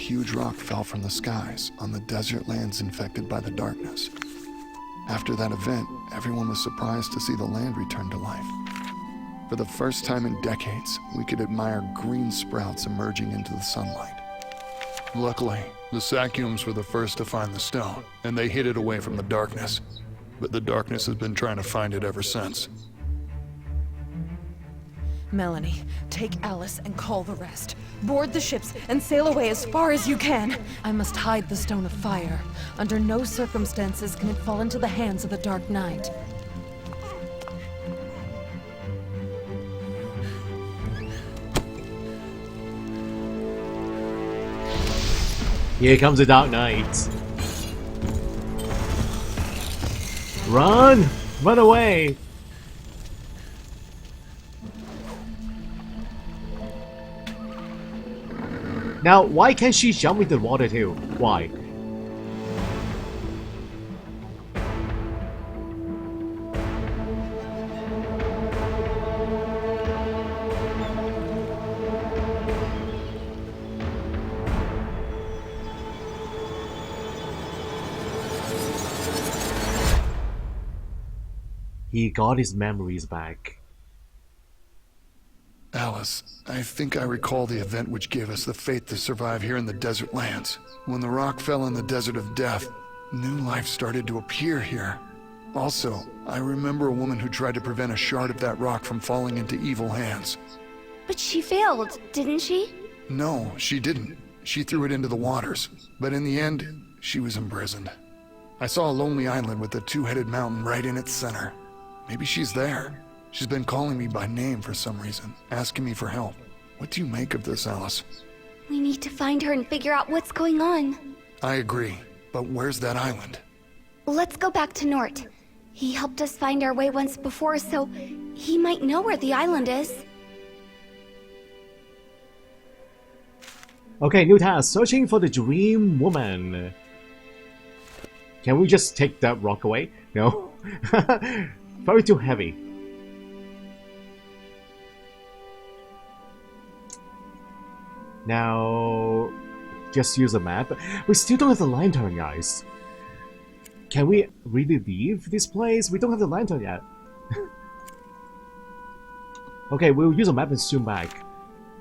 huge rock fell from the skies on the desert lands infected by the darkness. After that event, everyone was surprised to see the land return to life. For the first time in decades, we could admire green sprouts emerging into the sunlight. Luckily, the Sakyums were the first to find the stone, and they hid it away from the darkness. But the darkness has been trying to find it ever since. Melanie, take Alice and call the rest. Board the ships and sail away as far as you can. I must hide the Stone of Fire. Under no circumstances can it fall into the hands of the Dark Knight. Here comes the Dark Knight. Run! Run away! Now, why can't she jump into the water too? Why? He got his memories back. Alice, I think I recall the event which gave us the faith to survive here in the desert lands. When the rock fell in the desert of death, new life started to appear here. Also, I remember a woman who tried to prevent a shard of that rock from falling into evil hands. But she failed, didn't she? No, she didn't. She threw it into the waters. But in the end, she was imprisoned. I saw a lonely island with a two-headed mountain right in its center. Maybe she's there. She's been calling me by name for some reason, asking me for help. What do you make of this, Alice? We need to find her and figure out what's going on. I agree, but where's that island? Let's go back to Nort. He helped us find our way once before, so he might know where the island is. Okay, new task. Searching for the Dream Woman. Can we just take that rock away? No. Probably too heavy. Now, just use a map. We still don't have the lantern, guys. Can we really leave this place? We don't have the lantern yet. Okay, we'll use a map and zoom back.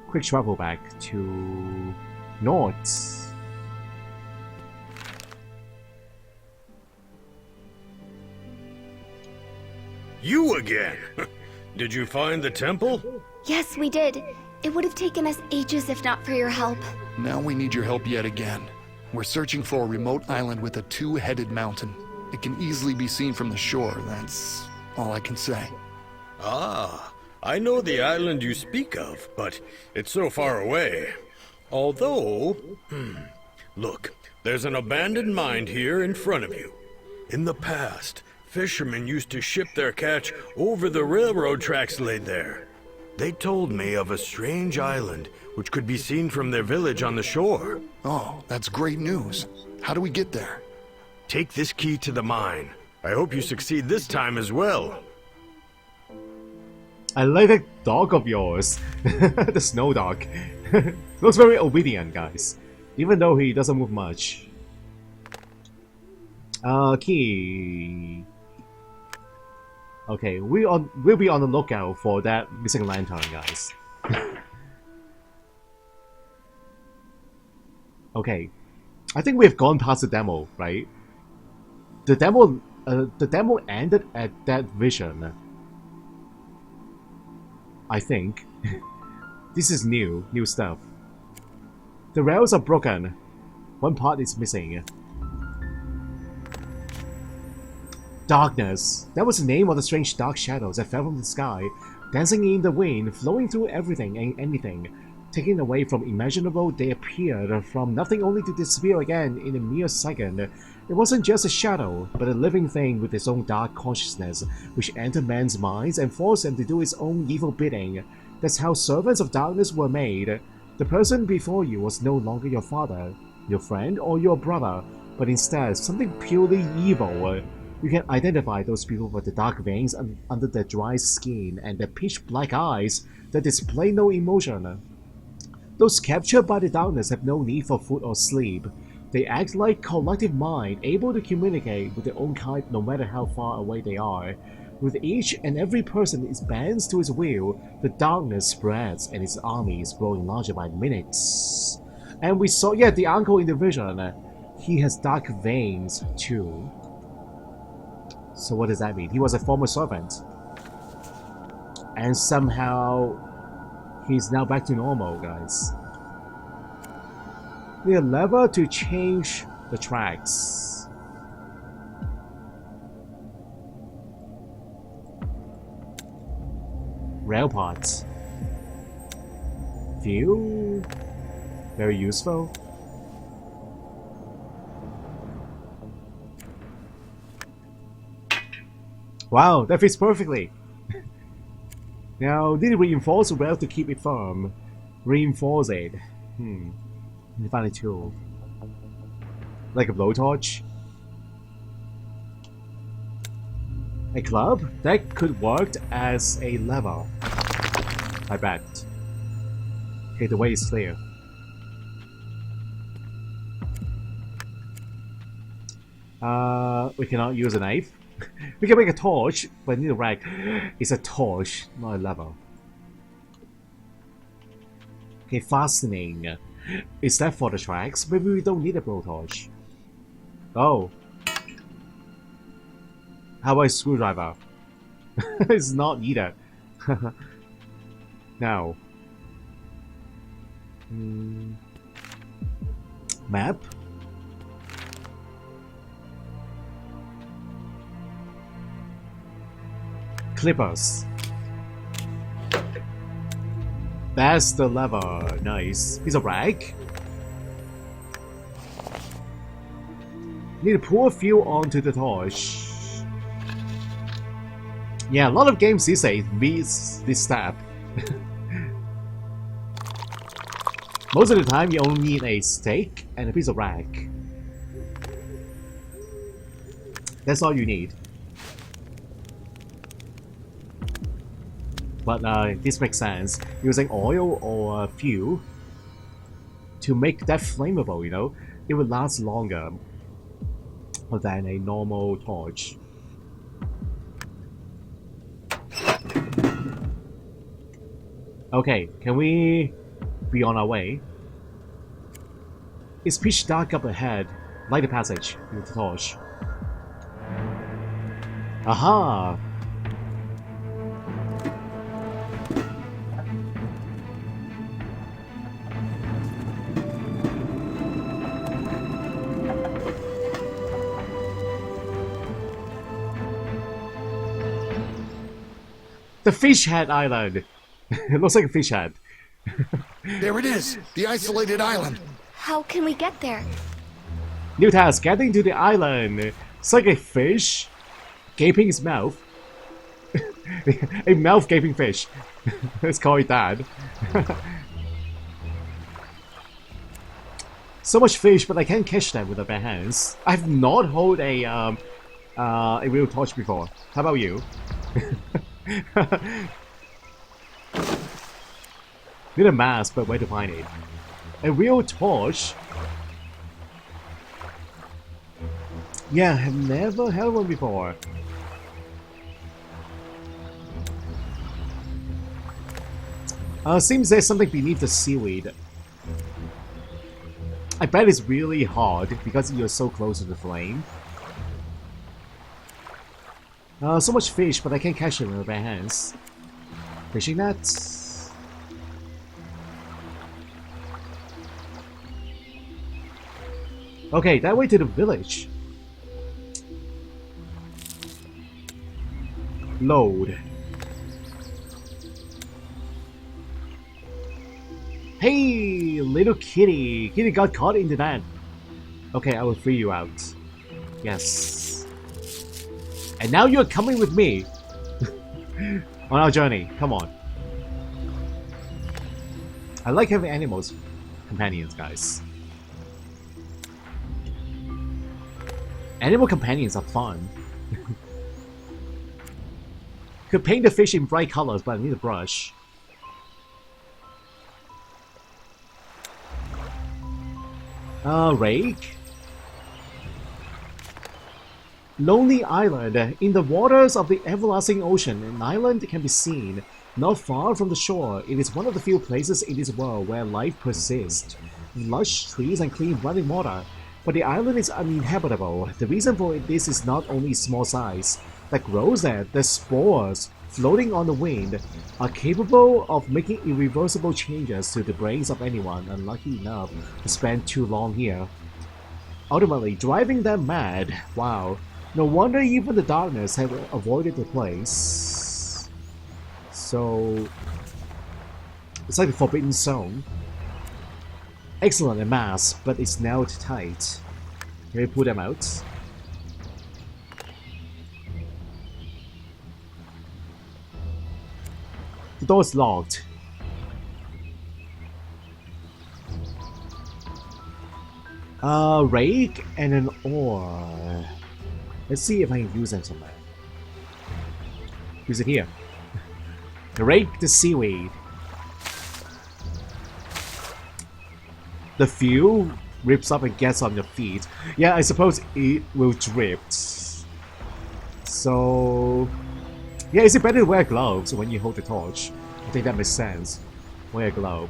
Quick travel back to North. You again? Did you find the temple? Yes, we did. It would have taken us ages if not for your help. Now we need your help yet again. We're searching for a remote island with a two-headed mountain. It can easily be seen from the shore, that's all I can say. Ah, I know the island you speak of, but it's so far away. Although, look, there's an abandoned mine here in front of you. In the past, fishermen used to ship their catch over the railroad tracks laid there. They told me of a strange island which could be seen from their village on the shore. Oh, that's great news. How do we get there? Take this key to the mine. I hope you succeed this time as well. I like that dog of yours. The snow dog. Looks very obedient, guys. Even though he doesn't move much. Key. Okay, we'll be on the lookout for that missing lantern, guys. Okay, I think we've gone past the demo, right? The demo ended at that vision. I think. This is new stuff. The rails are broken. One part is missing. Darkness. That was the name of the strange dark shadows that fell from the sky, dancing in the wind, flowing through everything and anything. Taken away from imaginable, they appeared from nothing only to disappear again in a mere second. It wasn't just a shadow, but a living thing with its own dark consciousness, which entered men's minds and forced them to do its own evil bidding. That's how servants of darkness were made. The person before you was no longer your father, your friend, or your brother, but instead something purely evil. You can identify those people with the dark veins under their dry skin and their pitch-black eyes that display no emotion. Those captured by the darkness have no need for food or sleep. They act like collective mind, able to communicate with their own kind no matter how far away they are. With each and every person is bends to his will, the darkness spreads and its army is growing larger by minutes. And we saw, yeah, the uncle in the vision. He has dark veins too. So what does that mean? He was a former servant. And somehow he's now back to normal, guys. Need a lever to change the tracks. Rail parts. Fuel. Very useful. Wow, that fits perfectly. Now, need to reinforce the rail to keep it firm. Reinforce it. Let me find a tool. Like a blowtorch? A club? That could work as a lever. I bet. Okay, the way is clear. We cannot use a knife. We can make a torch, but need a rag. It's a torch, not a lever. Okay, fastening. Is that for the tracks? Maybe we don't need a blowtorch. Oh. How about a screwdriver? It's not needed. Now. Map? Clippers. That's the lever. Nice. Piece of rag. Need to pour fuel onto the torch. Yeah, a lot of games these days miss this step. Most of the time you only need a stick and a piece of rag. That's all you need. But this makes sense. Using oil or fuel to make that flammable, you know, it would last longer than a normal torch. Okay, can we be on our way? It's pitch dark up ahead. Light the passage with the torch. Aha! The Fish Head Island! It looks like a fish head. There it is, the isolated island. How can we get there? New task, getting to the island. It's like a fish gaping his mouth. A mouth gaping fish. Let's call it that. So much fish, but I can't catch them with the bare hands. I've not held a real torch before. How about you? Need a mask, but where to find it? A real torch? Yeah, I've never held one before. Seems there's something beneath the seaweed. I bet it's really hard because you're so close to the flame. So much fish, but I can't catch them with my hands. Fishing nets. Okay, that way to the village. Load. Hey, little kitty! Kitty got caught in the net. Okay, I will free you out. Yes. And now you're coming with me on our journey. Come on. I like having animals companions, guys. Animal companions are fun. Could paint the fish in bright colors, but I need a brush. Rake. Lonely Island. In the waters of the everlasting ocean, an island can be seen. Not far from the shore, it is one of the few places in this world where life persists. Lush trees and clean running water. But the island is uninhabitable. The reason for this is not only small size that grows there, the spores floating on the wind are capable of making irreversible changes to the brains of anyone unlucky enough to spend too long here, ultimately driving them mad. Wow, no wonder even the darkness have avoided the place. So it's like a forbidden zone. Excellent at mass, but it's now tight. Can we pull them out? The door is locked. Rake and an ore. Let's see if I can use them somewhere. Use it here. Rake the seaweed. The fuel rips up and gets on your feet. Yeah, I suppose it will drip. So yeah, is it better to wear gloves when you hold the torch? I think that makes sense. Wear a glove.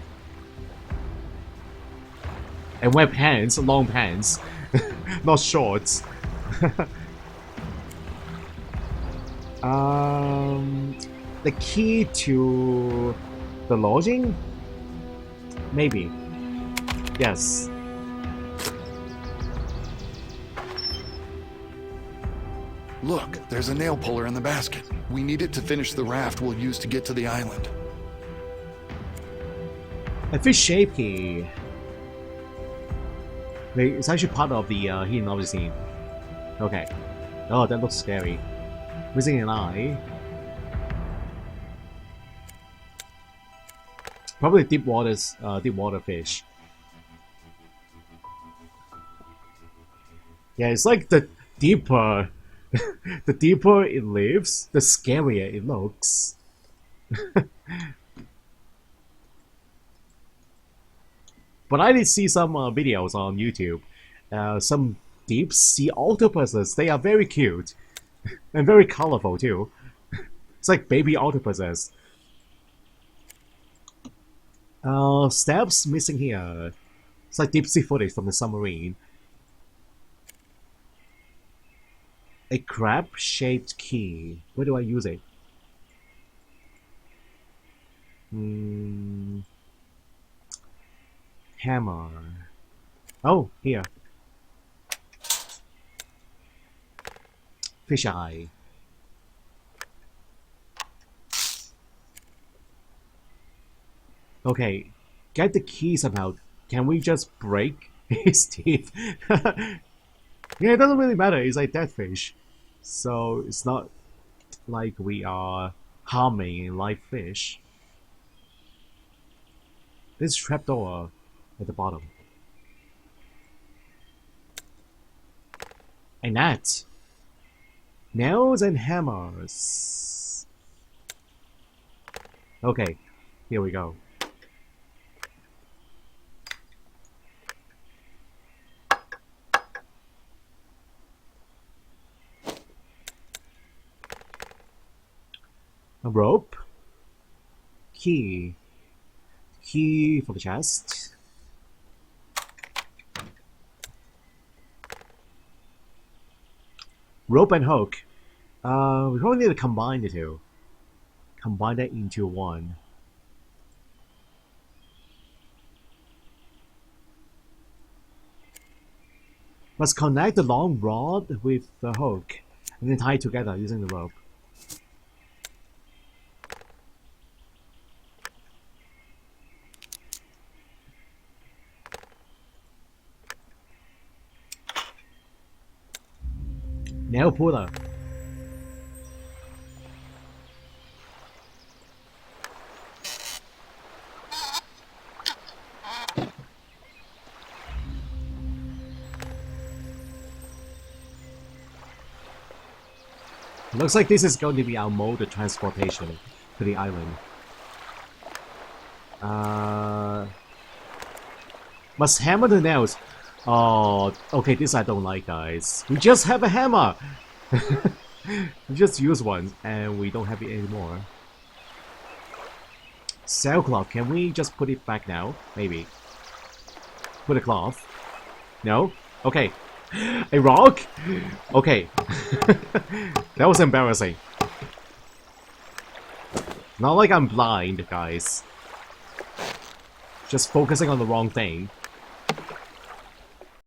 And wear pants, long pants. Not shorts. The key to the lodging? Maybe. Yes. Look, there's a nail puller in the basket. We need it to finish the raft we'll use to get to the island. A fish shape key. Wait, it's actually part of the hidden object scene. Okay. Oh, that looks scary. Missing an eye. Probably deep water fish. Yeah, it's like the deeper the deeper it lives, the scarier it looks. But I did see some videos on YouTube. Some deep sea octopuses. They are very cute. And very colorful too. It's like baby octopuses. Steps missing here. It's like deep sea footage from the submarine. A crab-shaped key. Where do I use it? Hammer. Oh, here. Fish eye. Okay, get the key somehow. Can we just break his teeth? Yeah, it doesn't really matter. It's like dead fish. So it's not like we are harming a live fish. This trapdoor at the bottom. A net. Nails and hammers. Okay, here we go. A rope. Key. Key for the chest. Rope and hook. We probably need to combine the two. Combine that into one. Must connect the long rod with the hook and then tie it together using the rope. Nail puller. Looks like this is going to be our mode of transportation to the island. Must hammer the nails. Oh, okay, this I don't like, guys. We just have a hammer! We just used one, and we don't have it anymore. Sailcloth, can we just put it back now? Maybe. Put a cloth. No? Okay. A rock? Okay. That was embarrassing. Not like I'm blind, guys. Just focusing on the wrong thing.